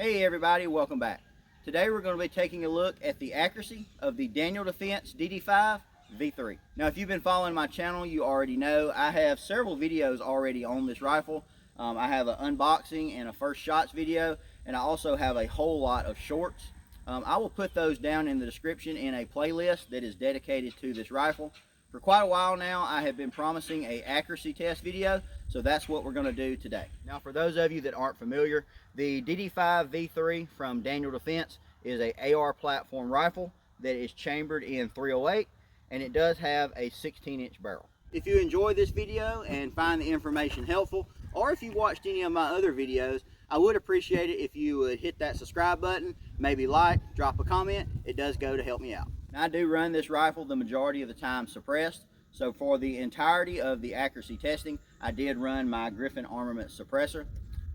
Hey everybody, welcome back. Today we're going to be taking a look at the accuracy of the Daniel Defense DD5 V3. Now if you've been following my channel, you already know I have several videos already on this rifle. I have an unboxing and a first shots video, and I also have a whole lot of shorts. I will put those down in the description in a playlist that is dedicated to this rifle. For quite a while now, I have been promising an accuracy test video, so that's what we're going to do today. Now, for those of you that aren't familiar, the DD5 V3 from Daniel Defense is a AR platform rifle that is chambered in .308, and it does have a 16-inch barrel. If you enjoy this video and find the information helpful, or if you watched any of my other videos, I would appreciate it if you would hit that subscribe button, maybe like, drop a comment. It does go to help me out. Now, I do run this rifle the majority of the time suppressed, so for the entirety of the accuracy testing, I did run my Griffin Armament suppressor.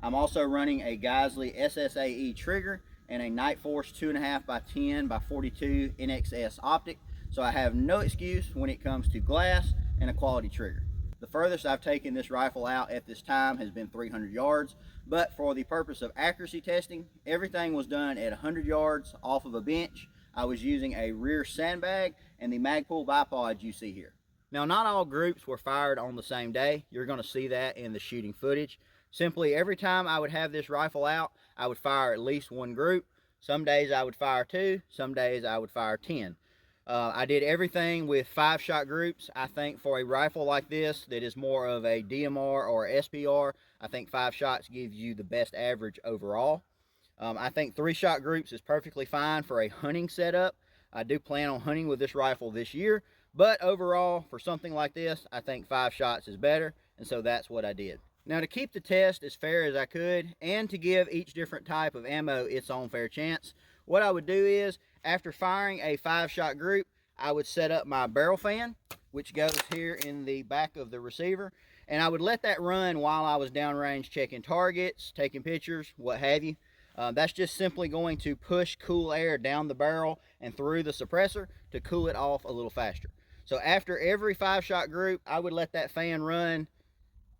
I'm also running a Geisley SSAE trigger and a Night Force 2.5x10x42 NXS optic, so I have no excuse when it comes to glass and a quality trigger. The furthest I've taken this rifle out at this time has been 300 yards, but for the purpose of accuracy testing, everything was done at 100 yards off of a bench. I was using a rear sandbag and the Magpul bipod you see here. Now, not all groups were fired on the same day. You're going to see that in the shooting footage. Simply, every time I would have this rifle out, I would fire at least one group. Some days I would fire 2, some days I would fire 10. I did everything with 5-shot groups. I think for a rifle like this that is more of a DMR or SPR, I think 5 shots gives you the best average overall. I think 3-shot groups is perfectly fine for a hunting setup. I do plan on hunting with this rifle this year, but overall, for something like this, I think 5 shots is better, and so that's what I did. Now, to keep the test as fair as I could, and to give each different type of ammo its own fair chance, what I would do is, after firing a 5-shot group, I would set up my barrel fan, which goes here in the back of the receiver, and I would let that run while I was downrange checking targets, taking pictures, what have you. That's just simply going to push cool air down the barrel and through the suppressor to cool it off a little faster. So after every 5-shot group, I would let that fan run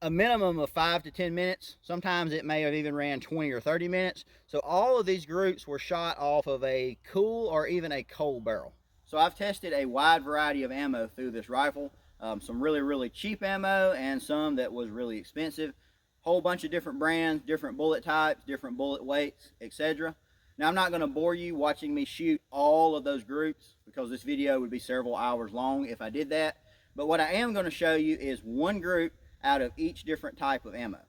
a minimum of 5 to 10 minutes. Sometimes it may have even ran 20 or 30 minutes. So all of these groups were shot off of a cool or even a cold barrel. So I've tested a wide variety of ammo through this rifle. Some really cheap ammo and some that was really expensive. Whole bunch of different brands, different bullet types, different bullet weights, etc. Now, I'm not going to bore you watching me shoot all of those groups because this video would be several hours long if I did that. But what I am going to show you is one group out of each different type of ammo.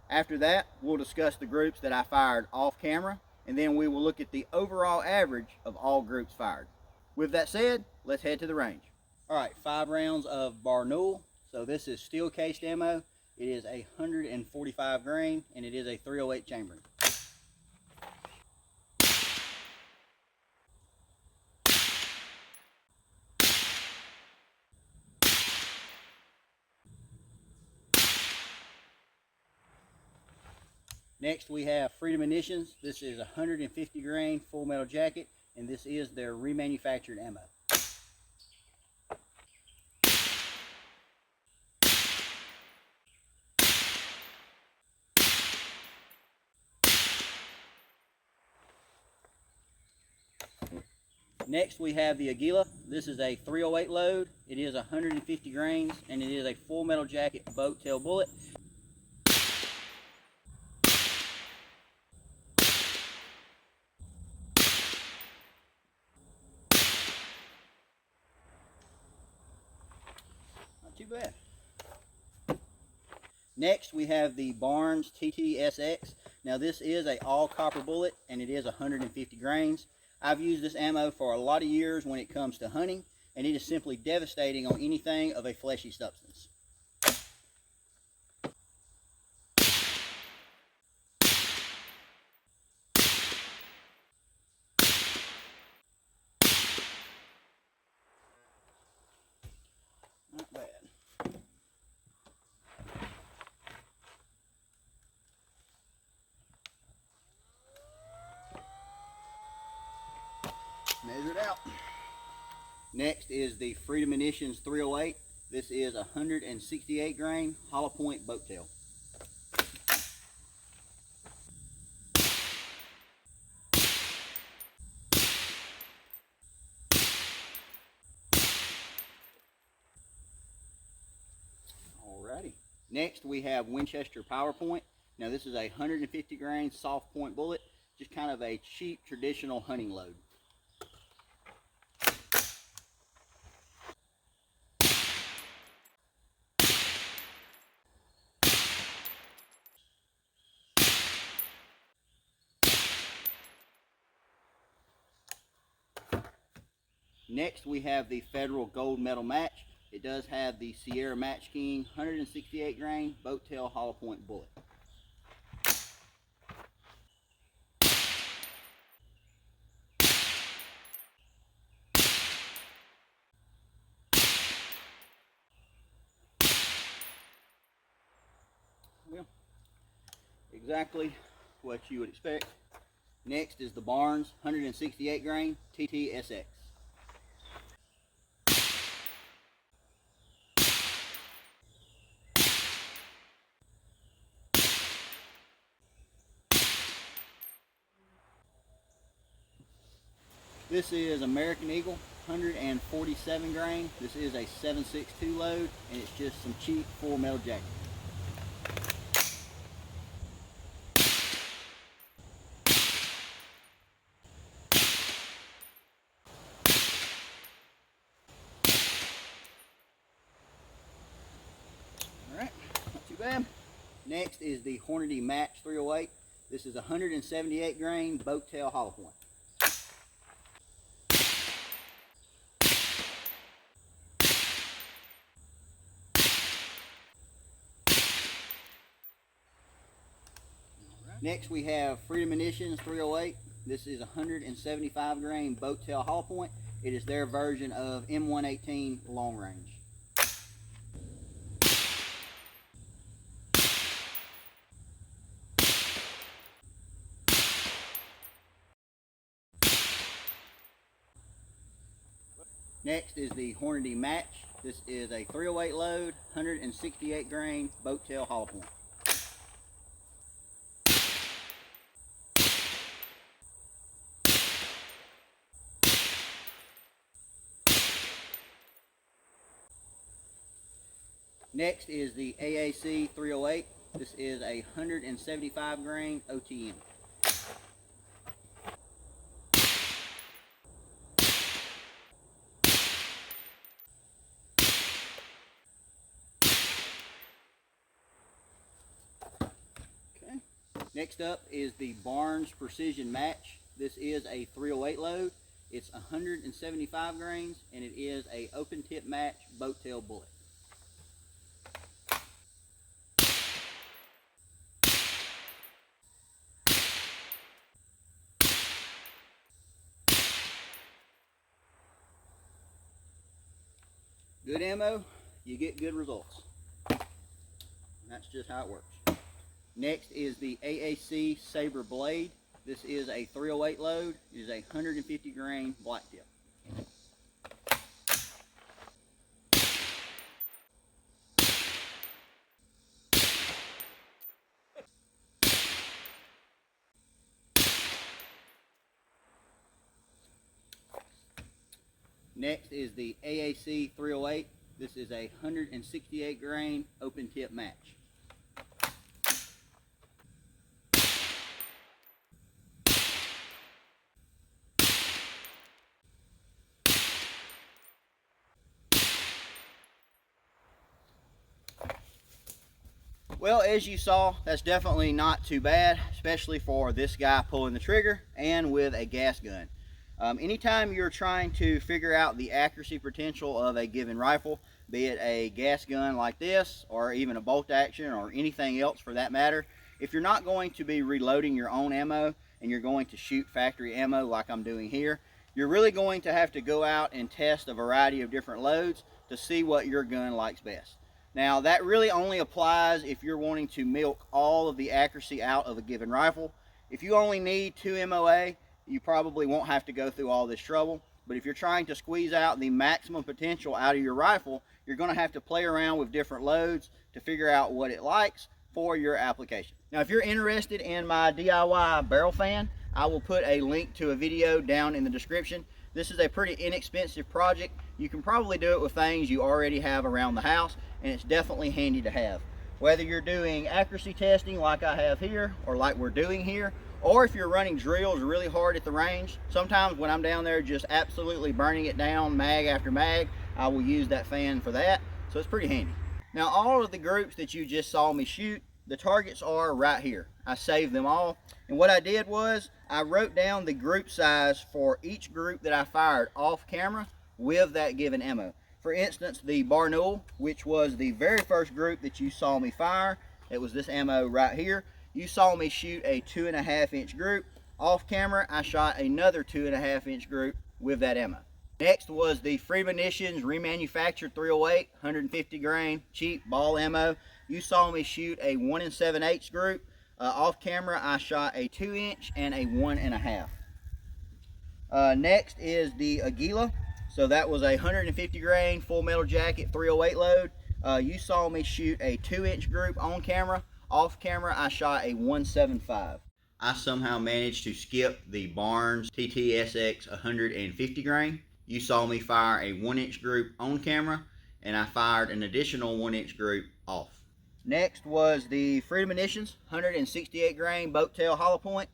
After that, we'll discuss the groups that I fired off camera, and then we will look at the overall average of all groups fired. With that said, let's head to the range. All right, 5 rounds of Barnoul. So this is steel cased ammo. It is 145 grain, and it is a .308 chambering. Next, we have Freedom Munitions. This is 150 grain full metal jacket, and this is their remanufactured ammo. Next, we have the Aguila. This is a .308 load. It is 150 grains, and it is a full metal jacket boat tail bullet. Not too bad. Next, we have the Barnes TTSX. Now, this is a all copper bullet, and it is 150 grains. I've used this ammo for a lot of years when it comes to hunting, and it is simply devastating on anything of a fleshy substance. Not bad. Measure it out. Next is the Freedom Munitions .308. This is 168 grain hollow point boat tail. Next, we have Winchester Power Point. Now this is a 150 grain soft point bullet, just kind of a cheap traditional hunting load. Next, we have the Federal Gold Medal Match. It does have the Sierra Match King 168 grain boat tail hollow point bullet. Well, exactly what you would expect. Next is the Barnes 168 grain TTSX. This is American Eagle 147 grain. This is a 7.62 load, and it's just some cheap full metal jacket. Alright, not too bad. Next is the Hornady Match 308. This is 178 grain boat tail hollow point. Next we have Freedom Munitions 308. This is 175 grain boat tail hollow point. It is their version of M118 long range. Next is the Hornady Match. This is a 308 load, 168 grain boat tail hollow point. Next is the AAC 308. This is a 175 grain OTM. Okay. Next up is the Barnes Precision Match. This is a 308 load. It's 175 grains, and it is a open tip match boat tail bullet. Good ammo, you get good results. And that's just how it works. Next is the AAC Saber Blade. This is a 308 load. It is a 150 grain black tip. Next is the AAC 308. This is a 168 grain open tip match. Well, as you saw, that's definitely not too bad, especially for this guy pulling the trigger and with a gas gun. Anytime you're trying to figure out the accuracy potential of a given rifle, be it a gas gun like this, or even a bolt action, or anything else for that matter, if you're not going to be reloading your own ammo and you're going to shoot factory ammo like I'm doing here, you're really going to have to go out and test a variety of different loads to see what your gun likes best. Now, that really only applies if you're wanting to milk all of the accuracy out of a given rifle. If you only need 2 MOA, you probably won't have to go through all this trouble. But if you're trying to squeeze out the maximum potential out of your rifle, you're going to have to play around with different loads to figure out what it likes for your application. Now, if you're interested in my DIY barrel fan, I will put a link to a video down in the description. This is a pretty inexpensive project. You can probably do it with things you already have around the house, and it's definitely handy to have. Whether you're doing accuracy testing like I have here, or like we're doing here, or if you're running drills really hard at the range, sometimes when I'm down there just absolutely burning it down mag after mag, I will use that fan for that, so it's pretty handy. Now all of the groups that you just saw me shoot, the targets are right here. I saved them all, and what I did was I wrote down the group size for each group that I fired off camera with that given ammo. For instance, the Barnoul, which was the very first group that you saw me fire, it was this ammo right here. You saw me shoot a 2.5 inch group. Off camera, I shot another 2.5 inch group with that ammo. Next was the Free Munitions remanufactured 308, 150 grain, cheap ball ammo. You saw me shoot a 1 7/8 group. Off camera, I shot a 2 inch and a 1.5. Next is the Aguila. So that was a 150 grain full metal jacket 308 load. You saw me shoot a 2 inch group on camera. Off camera, I shot a 175. I somehow managed to skip the Barnes TTSX 150 grain. You saw me fire a 1 inch group on camera, and I fired an additional 1 inch group off. Next was the Freedom Munitions 168 grain boat tail hollow point.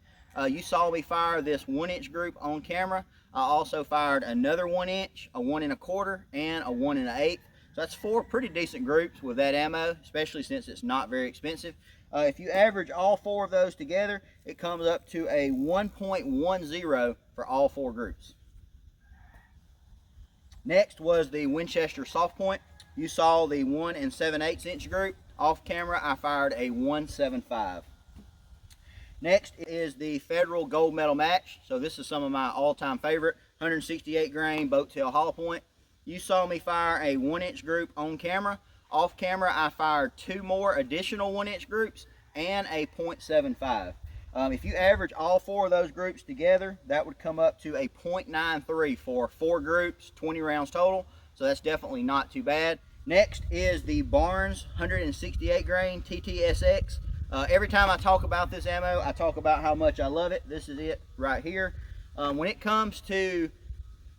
You saw me fire this 1 inch group on camera. I also fired another 1 inch, a 1 1/4, and a 1 1/8. So that's 4 pretty decent groups with that ammo, especially since it's not very expensive. If you average all 4 of those together, it comes up to a 1.10 for all 4 groups. Next was the Winchester soft point. You saw the 1 7/8 inch group. Off camera, I fired a 175. Next is the Federal Gold Medal Match. So this is some of my all-time favorite 168 grain boat tail hollow point. You saw me fire a 1 inch group on camera. Off camera, I fired 2 more additional 1 inch groups and a .75. If you average all 4 of those groups together, that would come up to a .93 for 4 groups, 20 rounds total. So that's definitely not too bad. Next is the Barnes 168 grain TTSX. Every time I talk about this ammo, I talk about how much I love it. This is it right here. When it comes to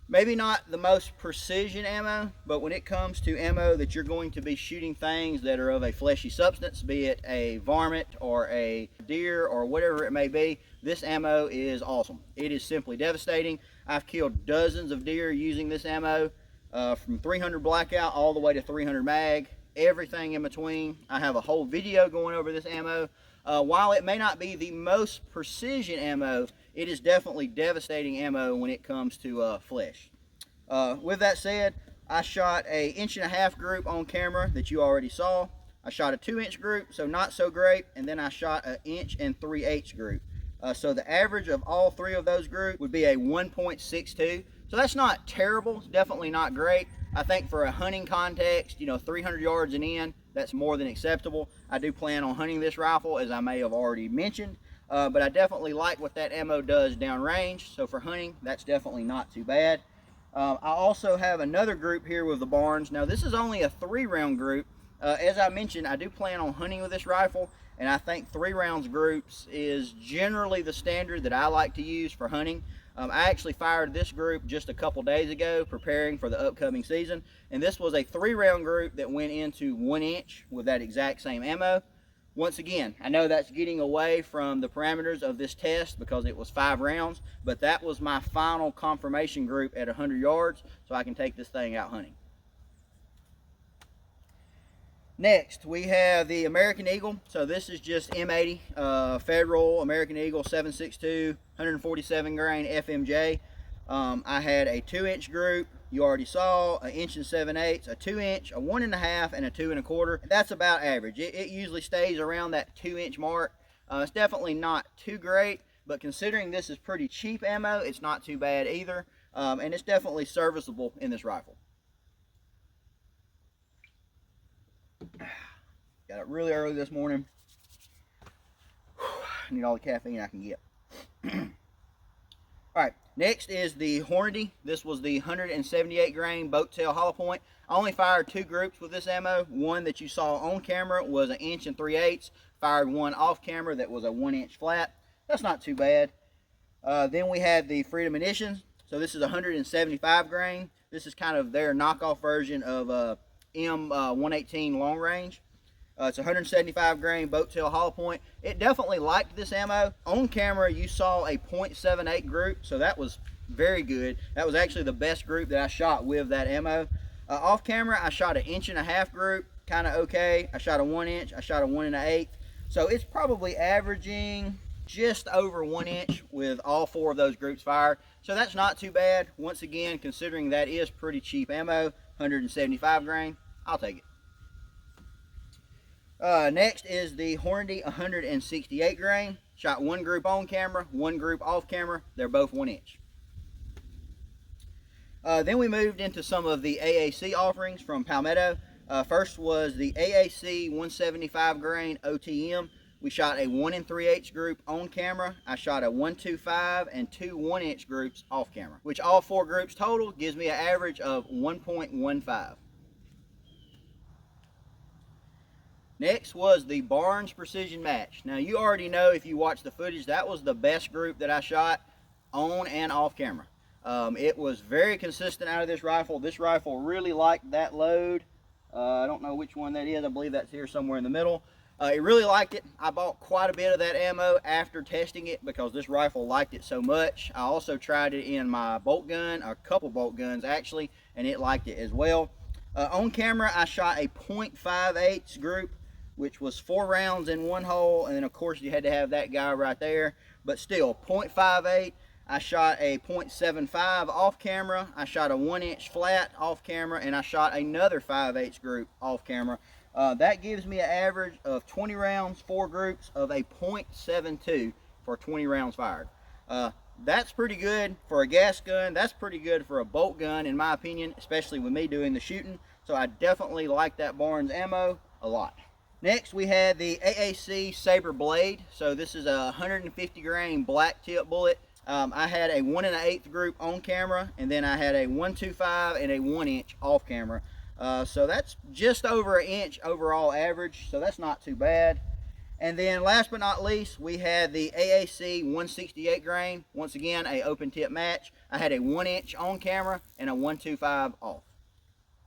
maybe not the most precision ammo, but when it comes to ammo that you're going to be shooting things that are of a fleshy substance, be it a varmint or a deer or whatever it may be, this ammo is awesome. It is simply devastating. I've killed dozens of deer using this ammo, from 300 blackout all the way to 300 mag, everything in between. I have a whole video going over this ammo. While it may not be the most precision ammo, it is definitely devastating ammo when it comes to flesh. With that said, I shot a 1.5 inch group on camera that you already saw. I shot a 2 inch group, so not so great, and then I shot an 1 3/8 group. So the average of all 3 of those groups would be a 1.62. So that's not terrible, it's definitely not great. I think for a hunting context, 300 yards and in, that's more than acceptable. I do plan on hunting this rifle, as I may have already mentioned, but I definitely like what that ammo does downrange. So for hunting, that's definitely not too bad. I also have another group here with the Barnes. Now this is only a 3-round group. As I mentioned, I do plan on hunting with this rifle, and I think 3 rounds groups is generally the standard that I like to use for hunting. I actually fired this group just a couple days ago, preparing for the upcoming season, and this was a 3-round group that went into 1 inch with that exact same ammo. Once again, I know that's getting away from the parameters of this test because it was 5 rounds, but that was my final confirmation group at 100 yards, so I can take this thing out hunting. Next, we have the American Eagle. So this is just M80, Federal American Eagle 7.62, 147 grain FMJ. I had a 2 inch group, you already saw, an 1 7/8, a 2 inch, a 1.5, and a 2 1/4. That's about average. It usually stays around that 2 inch mark. It's definitely not too great, but considering this is pretty cheap ammo, it's not too bad either. And it's definitely serviceable in this rifle. Got up really early this morning. I need all the caffeine I can get. Alright, next is the Hornady. This was the 178 grain boat tail hollow point. I only fired 2 groups with this ammo. One that you saw on camera was an 1 3/8. Fired one off camera that was a 1 inch flat. That's not too bad. Then we had the Freedom Munitions. So this is 175 grain. This is kind of their knockoff version of M118 long range. It's 175 grain boat tail hollow point. It definitely liked this ammo. On camera, you saw a .78 group, so that was very good. That was actually the best group that I shot with that ammo. Off camera, I shot an 1.5 inch group, kind of okay. I shot a 1 inch, I shot a 1 1/8. So it's probably averaging just over 1 inch with all 4 of those groups fired. So that's not too bad. Once again, considering that is pretty cheap ammo, 175 grain, I'll take it. Next is the Hornady 168 grain. Shot 1 group on camera, 1 group off camera. They're both 1 inch. Then we moved into some of the AAC offerings from Palmetto. First was the AAC 175 grain OTM. We shot a 1 3/8 group on camera. I shot a 125 and 2 1 inch groups off camera, which all 4 groups total gives me an average of 1.15. Next was the Barnes Precision Match. Now you already know, if you watch the footage, that was the best group that I shot on and off camera. It was very consistent out of this rifle. This rifle really liked that load. I don't know which one that is. I believe that's here somewhere in the middle. It really liked it. I bought quite a bit of that ammo after testing it because this rifle liked it so much. I also tried it in my bolt gun, a couple bolt guns actually, and it liked it as well. On camera, I shot a .58 group, which was 4 rounds in one hole, and then of course you had to have that guy right there, but still .58. I shot a .75 off camera. I shot a 1 inch flat off camera, and I shot another 5/8 group off camera. That gives me an average of 20 rounds, 4 groups of a .72 for 20 rounds fired. That's pretty good for a gas gun. That's pretty good for a bolt gun, in my opinion, especially with me doing the shooting. So I definitely like that Barnes ammo a lot. Next, we had the AAC Saber Blade. So this is a 150 grain black tip bullet. I had a 1 1/8 group on camera, and then I had a 125 and a 1 inch off camera. So that's just over 1 inch overall average, so that's not too bad. And then last but not least, we had the AAC 168 grain. Once again, a open tip match. I had a 1 inch on camera and a 125 off.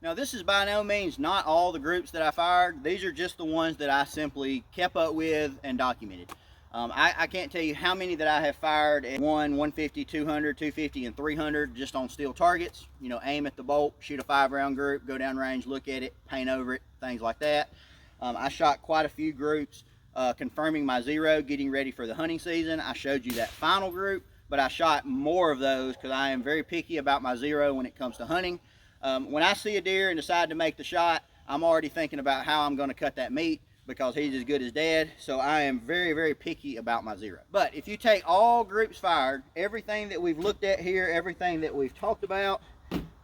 Now this is by no means not all the groups that I fired. These are just the ones that I simply kept up with and documented. I can't tell you how many that I have fired at 150, 200, 250, and 300 just on steel targets. You know, aim at the bolt, shoot a 5-round group, go down range, look at it, paint over it, things like that. I shot quite a few groups confirming my zero, getting ready for the hunting season. I showed you that final group, but I shot more of those because I am very picky about my zero when it comes to hunting. When I see a deer and decide to make the shot, I'm already thinking about how I'm going to cut that meat, because he's as good as dead. So I am very, very picky about my zero. But if you take all groups fired, everything that we've looked at here, everything that we've talked about,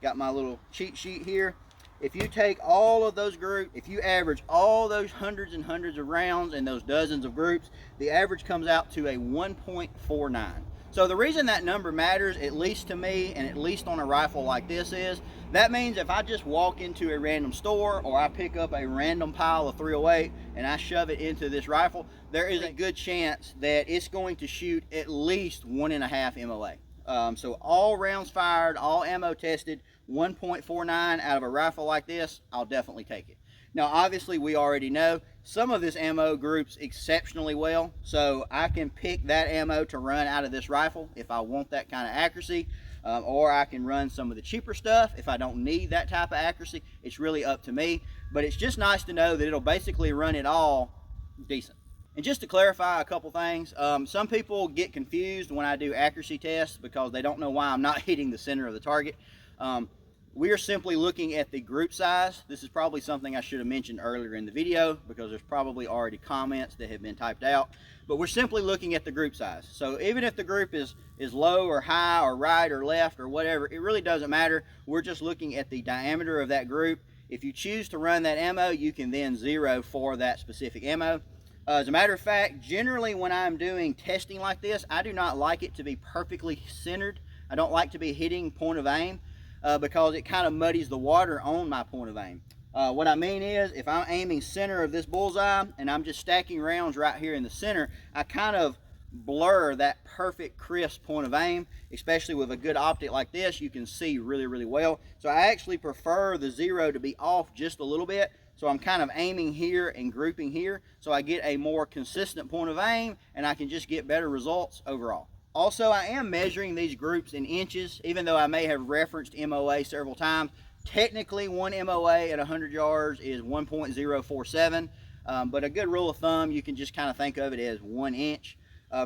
got my little cheat sheet here. If you take all of those groups, if you average all those hundreds and hundreds of rounds and those dozens of groups, the average comes out to a 1.49. So the reason that number matters, at least to me, and at least on a rifle like this, is that means if I just walk into a random store or I pick up a random pile of 308 and I shove it into this rifle, there is a good chance that it's going to shoot at least 1.5 MOA. So all rounds fired, all ammo tested, 1.49 out of a rifle like this, I'll definitely take it. Now obviously we already know some of this ammo groups exceptionally well, so I can pick that ammo to run out of this rifle if I want that kind of accuracy, or I can run some of the cheaper stuff if I don't need that type of accuracy. It's really up to me, but it's just nice to know that it'll basically run it all decent. And just to clarify a couple things, some people get confused when I do accuracy tests because they don't know why I'm not hitting the center of the target. We are simply looking at the group size. This is probably something I should have mentioned earlier in the video because there's probably already comments that have been typed out, but we're simply looking at the group size. So even if the group is low or high or right or left or whatever, it really doesn't matter. We're just looking at the diameter of that group. If you choose to run that ammo, you can then zero for that specific ammo. As a matter of fact, generally when I'm doing testing like this, I do not like it to be perfectly centered. I don't like to be hitting point of aim. Because it kind of muddies the water on my point of aim. What I mean is, if I'm aiming center of this bullseye and I'm just stacking rounds right here in the center, I kind of blur that perfect crisp point of aim. Especially with a good optic like this, you can see really, really well. So I actually prefer the zero to be off just a little bit So I'm kind of aiming here and grouping here, so I get a more consistent point of aim and I can just get better results overall. Also, I am measuring these groups in inches, even though I may have referenced MOA several times. Technically, one MOA at 100 yards is 1.047, but a good rule of thumb, you can just kind of think of it as 1 inch.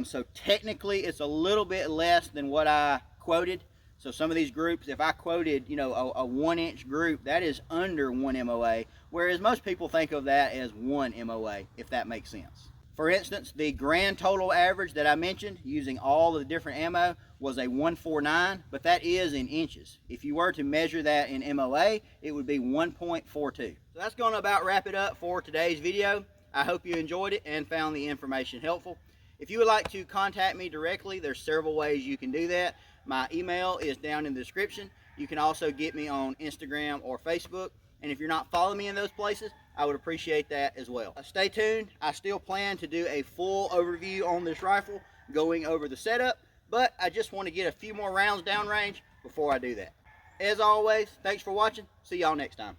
So technically, it's a little bit less than what I quoted. So some of these groups, if I quoted, you know, a 1 inch group, that is under 1 MOA, whereas most people think of that as 1 MOA, if that makes sense. For instance, the grand total average that I mentioned using all of the different ammo was a 149, but that is in inches. If you were to measure that in MOA, it would be 1.42. So that's going to about wrap it up for today's video. I hope you enjoyed it and found the information helpful. If you would like to contact me directly, there's several ways you can do that. My email is down in the description. You can also get me on Instagram or Facebook. And if you're not following me in those places, I would appreciate that as well. Stay tuned. I still plan to do a full overview on this rifle, going over the setup, but I just want to get a few more rounds downrange before I do that. As always, thanks for watching. See y'all next time.